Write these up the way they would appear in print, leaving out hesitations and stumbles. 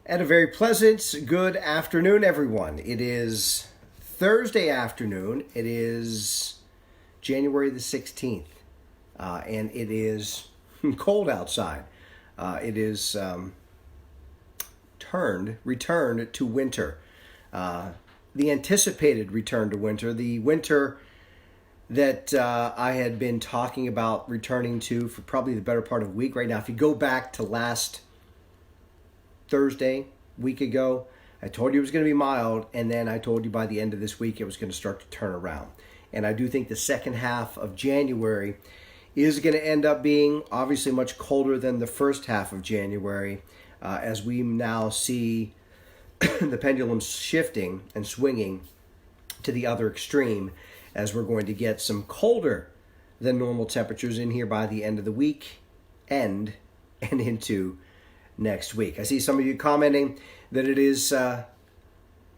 And a very pleasant good afternoon, everyone. It is Thursday afternoon. It is January the 16th, and it is cold outside. It is returned to winter. The anticipated return to winter, the winter that I had been talking about returning to for probably the better part of a week right now. If you go back to last Thursday, week ago, I told you it was going to be mild, and then I told you by the end of this week it was going to start to turn around. And I do think the second half of January is going to end up being obviously much colder than the first half of January, as we now see the pendulum shifting and swinging to the other extreme, as we're going to get some colder than normal temperatures in here by the end of the week and into next week. I see some of you commenting that it is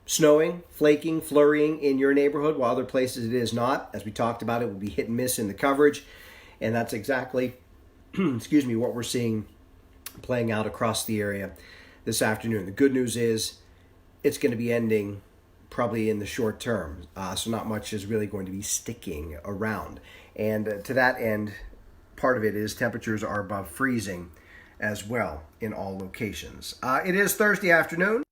snowing, flaking, flurrying in your neighborhood, while other places it is not. As we talked about, it will be hit and miss in the coverage, and that's exactly what we're seeing playing out across the area this afternoon. The good news is it's going to be ending probably in the short term, so not much is really going to be sticking around. And to that end, part of it is temperatures are above freezing as well in all locations. It is Thursday afternoon,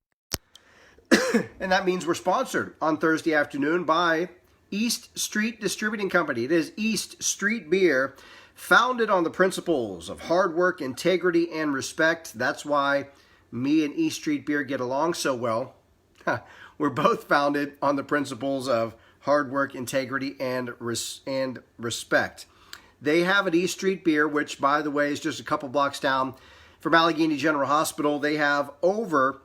and that means we're sponsored on Thursday afternoon by East Street Distributing Company. It is East Street Beer, founded on the principles of hard work, integrity, and respect. That's why me and East Street Beer get along so well. We're both founded on the principles of hard work, integrity, and respect. They have at East Street Beer, which, by the way, is just a couple blocks down from Allegheny General Hospital. They have over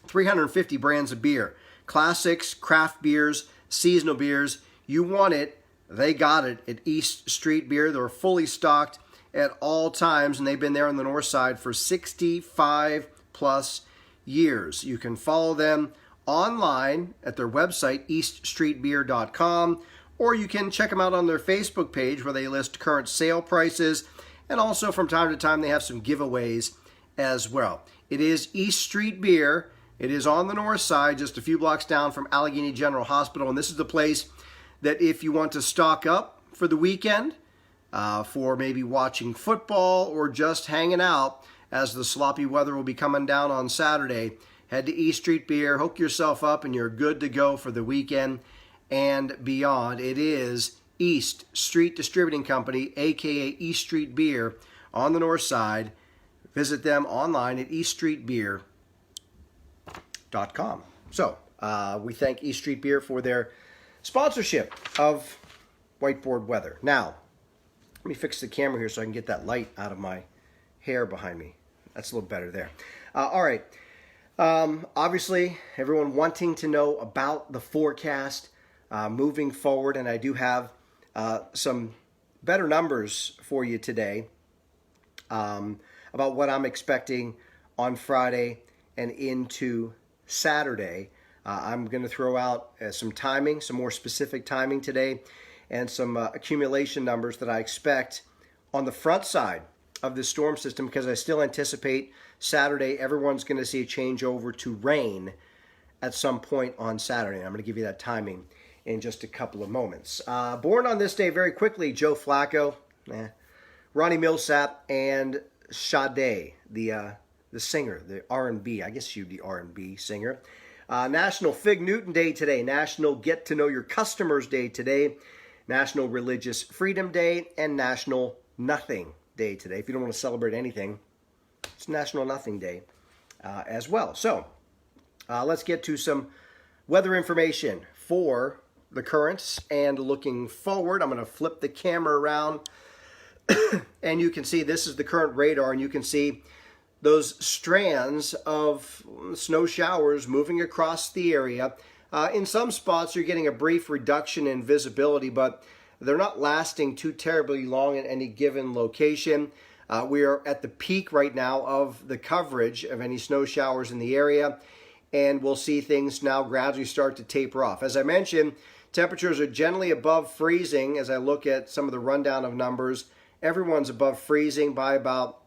350 brands of beer. Classics, craft beers, seasonal beers. You want it, they got it at East Street Beer. They're fully stocked at all times, and they've been there on the north side for 65 plus years. You can follow them online at their website, eaststreetbeer.com, or you can check them out on their Facebook page where they list current sale prices, and also from time to time they have some giveaways as well. It is East Street Beer. It is on the north side, just a few blocks down from Allegheny General Hospital, and this is the place that if you want to stock up for the weekend, for maybe watching football or just hanging out as the sloppy weather will be coming down on Saturday, head to East Street Beer, hook yourself up, and you're good to go for the weekend and beyond. It is East Street Distributing Company, aka East Street Beer, on the north side. Visit them online at eaststreetbeer.com. So we thank East Street Beer for their sponsorship of Whiteboard Weather. Now, let me fix the camera here so I can get that light out of my hair behind me. That's a little better there. All right. Obviously, everyone wanting to know about the forecast moving forward, and I do have some better numbers for you today about what I'm expecting on Friday and into Saturday. I'm going to throw out some timing, some more specific timing today, and some accumulation numbers that I expect on the front side of this storm system, because I still anticipate Saturday everyone's going to see a change over to rain at some point on Saturday. I'm going to give you that timing in just a couple of moments. Born on this day very quickly, Joe Flacco, Ronnie Millsap, and Sade, the singer, the R&B, I guess you'd be R&B singer. National Fig Newton Day today, National Get to Know Your Customers Day today, National Religious Freedom Day, and National Nothing Day today. If you don't want to celebrate anything, it's National Nothing Day as well. So let's get to some weather information for the currents and looking forward. I'm going to flip the camera around and you can see this is the current radar, and you can see those strands of snow showers moving across the area. In some spots you're getting a brief reduction in visibility, but they're not lasting too terribly long at any given location. We are at the peak right now of the coverage of any snow showers in the area, and we'll see things now gradually start to taper off. As I mentioned, temperatures are generally above freezing. As I look at some of the rundown of numbers, everyone's above freezing by about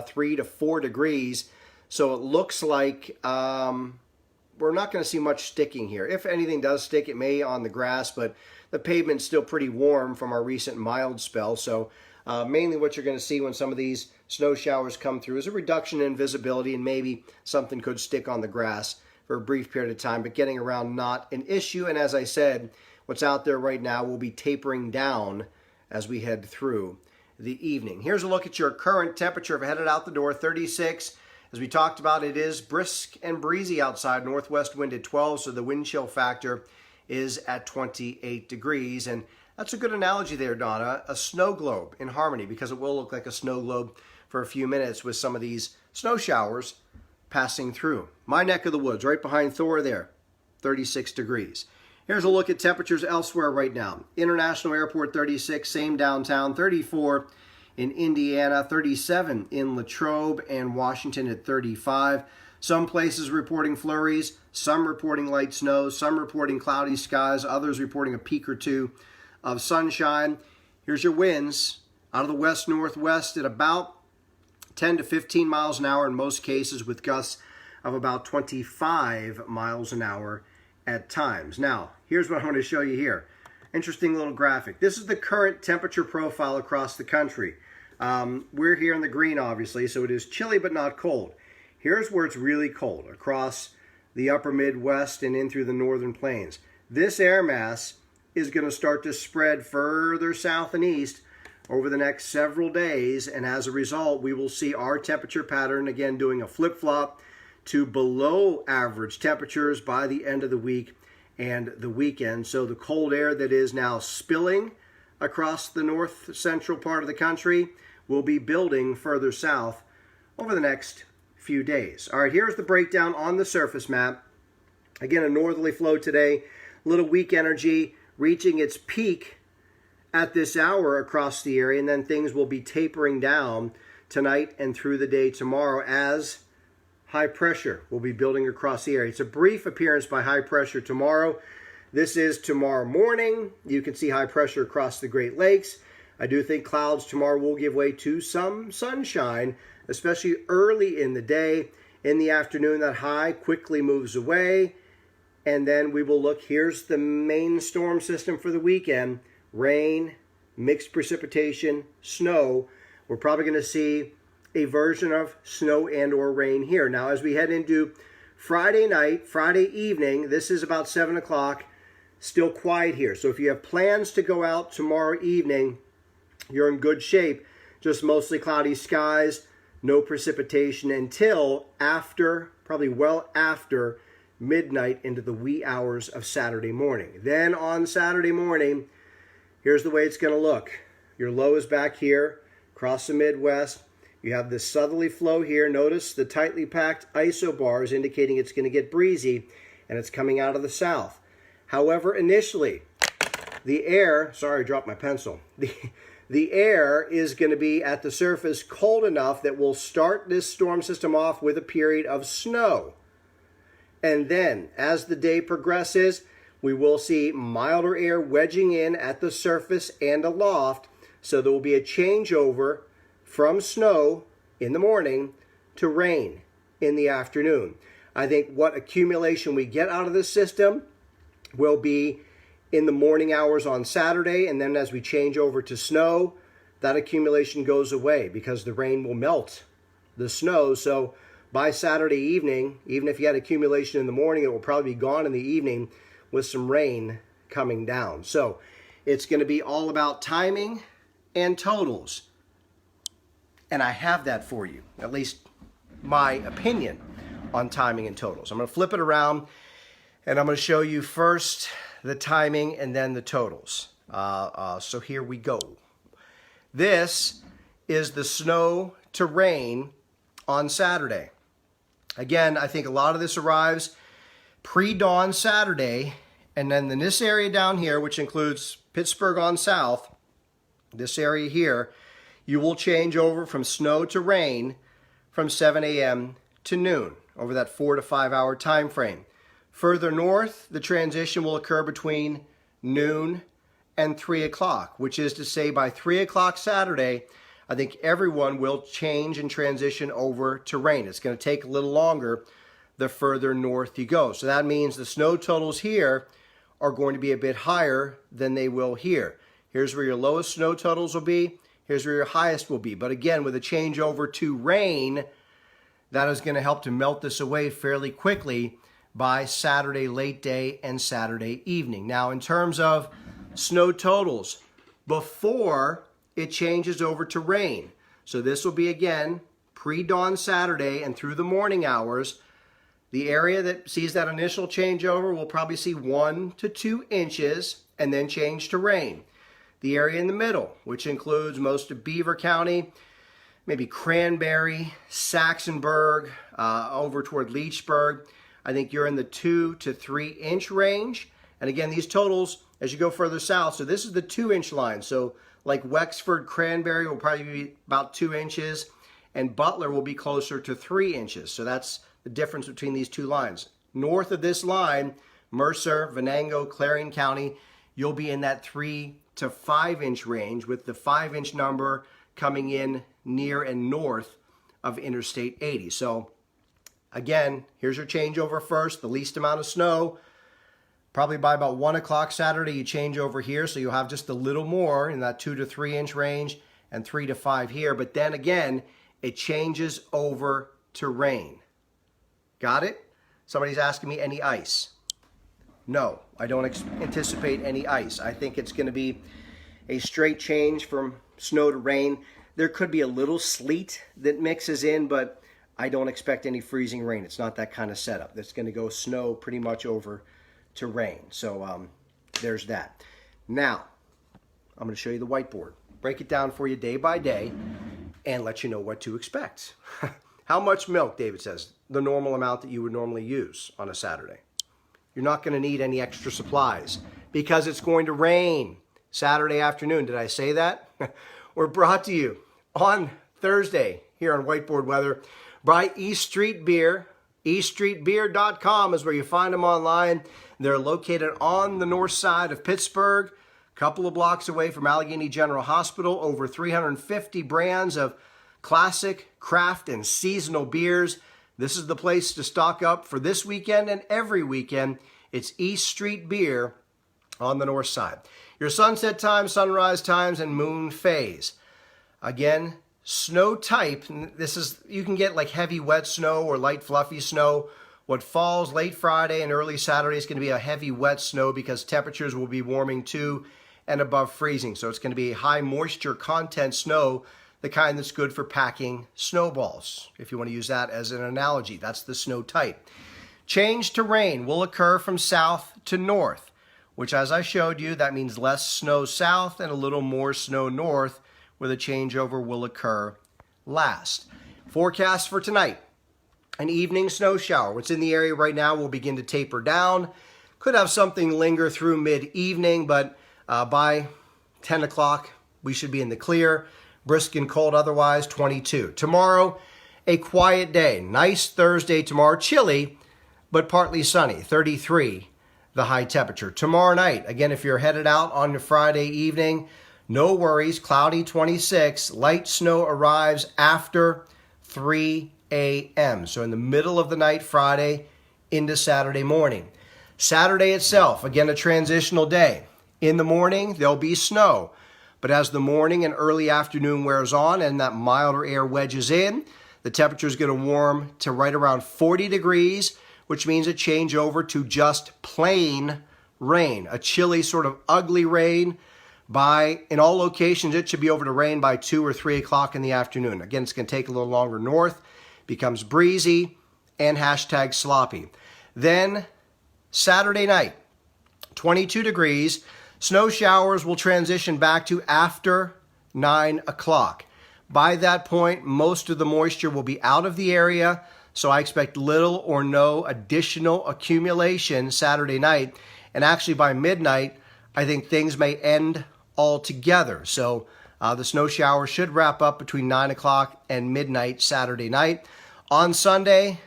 3 to 4 degrees. So it looks like we're not going to see much sticking here. If anything does stick, it may on the grass, but the pavement's still pretty warm from our recent mild spell. So mainly what you're going to see when some of these snow showers come through is a reduction in visibility, and maybe something could stick on the grass for a brief period of time, but getting around not an issue. And as I said, what's out there right now will be tapering down as we head through the evening. Here's a look at your current temperature if headed out the door, 36. As we talked about, it is brisk and breezy outside, northwest wind at 12, so the wind chill factor is at 28 degrees. And that's a good analogy there, Donna, a snow globe in harmony, because it will look like a snow globe for a few minutes with some of these snow showers passing through. My neck of the woods, right behind Thor there, 36 degrees. Here's a look at temperatures elsewhere right now. International Airport, 36, same downtown, 34 in Indiana, 37 in Latrobe, and Washington at 35. Some places reporting flurries, some reporting light snow, some reporting cloudy skies, others reporting a peak or two of sunshine. Here's your winds out of the west-northwest at about 10 to 15 miles an hour in most cases, with gusts of about 25 miles an hour at times. Now, here's what I'm going to show you here. Interesting little graphic. This is the current temperature profile across the country. We're here in the green, obviously, so it is chilly but not cold. Here's where it's really cold, across the upper Midwest and in through the northern plains. This air mass is going to start to spread further south and east over the next several days, and as a result, we will see our temperature pattern again doing a flip-flop to below average temperatures by the end of the week and the weekend. So the cold air that is now spilling across the north central part of the country will be building further south over the next few days. All right, here's the breakdown on the surface map. Again, a northerly flow today, a little weak energy reaching its peak at this hour across the area, and then things will be tapering down tonight and through the day tomorrow as high pressure will be building across the area. It's a brief appearance by high pressure tomorrow. This is tomorrow morning. You can see high pressure across the Great Lakes. I do think clouds tomorrow will give way to some sunshine, especially early in the day. In the afternoon, that high quickly moves away, and then we will look. Here's the main storm system for the weekend. Rain, mixed precipitation, snow. We're probably going to see a version of snow and or rain here. Now, as we head into Friday night, Friday evening, this is about 7 o'clock, still quiet here. So if you have plans to go out tomorrow evening, you're in good shape. Just mostly cloudy skies, no precipitation until after, probably well after midnight into the wee hours of Saturday morning. Then on Saturday morning, here's the way it's going to look. Your low is back here across the Midwest. You have this southerly flow here. Notice the tightly packed isobars indicating it's going to get breezy, and it's coming out of the south. However, initially, the air, sorry, I dropped my pencil. The air is going to be at the surface cold enough that we'll start this storm system off with a period of snow. And then, as the day progresses, we will see milder air wedging in at the surface and aloft, so there will be a changeover from snow in the morning to rain in the afternoon. I think what accumulation we get out of this system will be in the morning hours on Saturday, and then as we change over to snow, that accumulation goes away because the rain will melt the snow. So by Saturday evening, even if you had accumulation in the morning, it will probably be gone in the evening with some rain coming down. So it's going to be all about timing and totals. And I have that for you, at least my opinion on timing and totals. I'm going to flip it around, and I'm going to show you first the timing and then the totals. So here we go. This is the snow to rain on Saturday. Again, I think a lot of this arrives pre-dawn Saturday, and then in this area down here, which includes Pittsburgh on south, this area here, you will change over from snow to rain from 7 a.m. to noon over that 4 to 5 hour time frame. Further north, the transition will occur between noon and 3 o'clock, which is to say by 3 o'clock Saturday, I think everyone will change and transition over to rain. It's going to take a little longer the further north you go. So that means the snow totals here are going to be a bit higher than they will here. Here's where your lowest snow totals will be. Here's where your highest will be. But again, with a change over to rain, that is going to help to melt this away fairly quickly by Saturday late day and Saturday evening. Now, in terms of snow totals, before it changes over to rain, so this will be again pre-dawn Saturday and through the morning hours, the area that sees that initial changeover will probably see 1 to 2 inches and then change to rain. The area in the middle, which includes most of Beaver County, maybe Cranberry, Saxonburg, over toward Leechburg, I think you're in the 2 to 3 inch range. And again, these totals, as you go further south, so this is the 2 inch line. So like Wexford, Cranberry will probably be about 2 inches, and Butler will be closer to 3 inches. So that's the difference between these two lines. North of this line, Mercer, Venango, Clarion County, you'll be in that 3 to 5 inch range, with the 5 inch number coming in near and north of Interstate 80. So again, here's your changeover first, the least amount of snow. Probably by about 1 o'clock Saturday, you change over here, so you'll have just a little more in that 2 to 3 inch range and 3 to 5 here. But then again, it changes over to rain. Got it? Somebody's asking me, any ice? No, I don't anticipate any ice. I think it's going to be a straight change from snow to rain. There could be a little sleet that mixes in, but I don't expect any freezing rain. It's not that kind of setup. It's going to go snow pretty much over to rain. So there's that. Now, I'm going to show you the whiteboard. Break it down for you day by day and let you know what to expect. How much milk, David says? The normal amount that you would normally use on a Saturday. You're not going to need any extra supplies because it's going to rain Saturday afternoon. Did I say that? We're brought to you on Thursday here on Whiteboard Weather by East Street Beer. EastStreetBeer.com is where you find them online. They're located on the north side of Pittsburgh, a couple of blocks away from Allegheny General Hospital. Over 350 brands of classic, craft, and seasonal beers. This is the place to stock up for this weekend and every weekend. It's East Street Beer on the north side. Your sunset times, sunrise times, and moon phase. Again, snow type. This is, you can get like heavy wet snow or light fluffy snow. What falls late Friday and early Saturday is going to be a heavy wet snow because temperatures will be warming to and above freezing. So it's going to be high moisture content snow, the kind that's good for packing snowballs, if you want to use that as an analogy. That's the snow type. Change to rain will occur from south to north, which, as I showed you, that means less snow south and a little more snow north, where the changeover will occur last. Forecast for tonight: an evening snow shower. What's in the area right now will begin to taper down. Could have something linger through mid-evening, but by 10 o'clock, we should be in the clear. Brisk and cold otherwise, 22. Tomorrow, a quiet day. Nice Thursday tomorrow. Chilly, but partly sunny, 33, the high temperature. Tomorrow night, again, if you're headed out on your Friday evening, no worries, cloudy, 26. Light snow arrives after 3 a.m. So in the middle of the night, Friday into Saturday morning. Saturday itself, again, a transitional day. In the morning, there'll be snow. But as the morning and early afternoon wears on and that milder air wedges in, the temperature is going to warm to right around 40 degrees, which means a change over to just plain rain. A chilly, sort of ugly rain. In all locations, it should be over to rain by 2 or 3 o'clock in the afternoon. Again, it's going to take a little longer north, becomes breezy, and hashtag sloppy. Then Saturday night, 22 degrees. Snow showers will transition back to after 9 o'clock. By that point, most of the moisture will be out of the area, so I expect little or no additional accumulation Saturday night. And actually by midnight, I think things may end altogether. So the snow shower should wrap up between 9 o'clock and midnight Saturday night. On Sunday,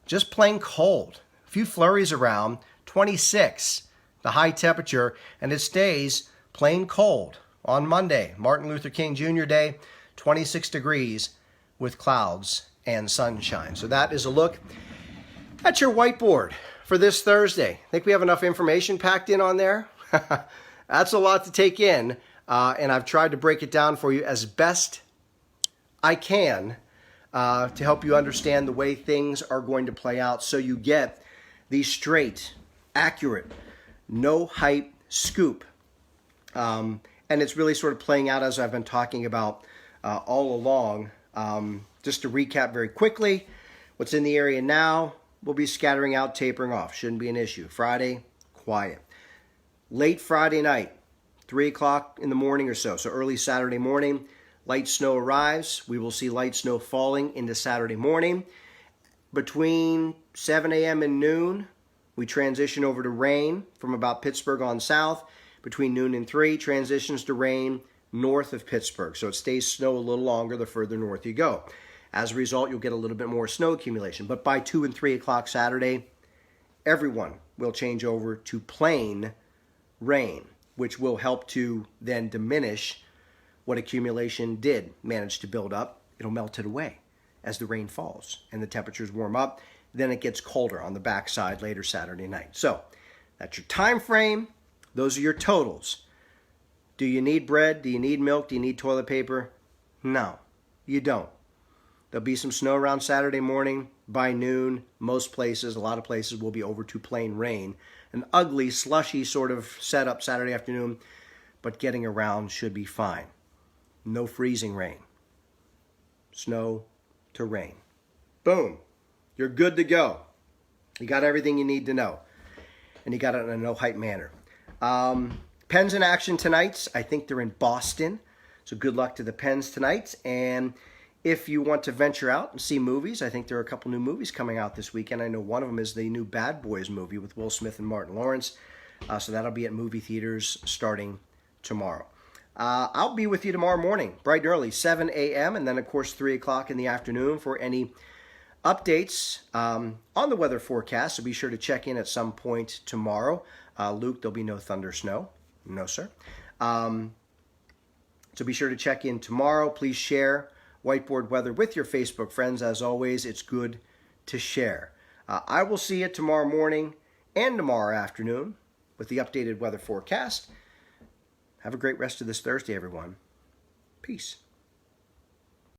just plain cold. A few flurries around, 26. The high temperature, and it stays plain cold on Monday, Martin Luther King Jr. Day, 26 degrees with clouds and sunshine. So that is a look at your whiteboard for this Thursday. I think we have enough information packed in on there. That's a lot to take in, and I've tried to break it down for you as best I can to help you understand the way things are going to play out so you get the straight, accurate, no hype scoop. And it's really sort of playing out as I've been talking about all along. Just to recap very quickly, what's in the area now will be scattering out, tapering off. Shouldn't be an issue. Friday, quiet. Late Friday night, 3 o'clock in the morning or so early Saturday morning, light snow arrives. We will see light snow falling into Saturday morning. Between 7 a.m. and noon, we transition over to rain from about Pittsburgh on south. Between noon and 3, transitions to rain north of Pittsburgh. So it stays snow a little longer the further north you go. As a result, you'll get a little bit more snow accumulation. But by 2 and 3 o'clock Saturday, everyone will change over to plain rain, which will help to then diminish what accumulation did manage to build up. It'll melt it away as the rain falls and the temperatures warm up. Then it gets colder on the backside later Saturday night. So that's your time frame. Those are your totals. Do you need bread? Do you need milk? Do you need toilet paper? No, you don't. There'll be some snow around Saturday morning. By noon, most places, a lot of places, will be over to plain rain. An ugly, slushy sort of setup Saturday afternoon, but getting around should be fine. No freezing rain. Snow to rain. Boom. You're good to go. You got everything you need to know. And you got it in a no-hype manner. Pens in action tonight. I think they're in Boston. So good luck to the Pens tonight. And if you want to venture out and see movies, I think there are a couple new movies coming out this weekend. I know one of them is the new Bad Boys movie with Will Smith and Martin Lawrence. So that'll be at movie theaters starting tomorrow. I'll be with you tomorrow morning, bright and early, 7 a.m. And then, of course, 3 o'clock in the afternoon for any updates on the weather forecast. So be sure to check in at some point tomorrow. Luke, there'll be no thunder snow. No, sir. So be sure to check in tomorrow. Please share whiteboard weather with your Facebook friends. As always, it's good to share. I will see you tomorrow morning and tomorrow afternoon with the updated weather forecast. Have a great rest of this Thursday, everyone. Peace.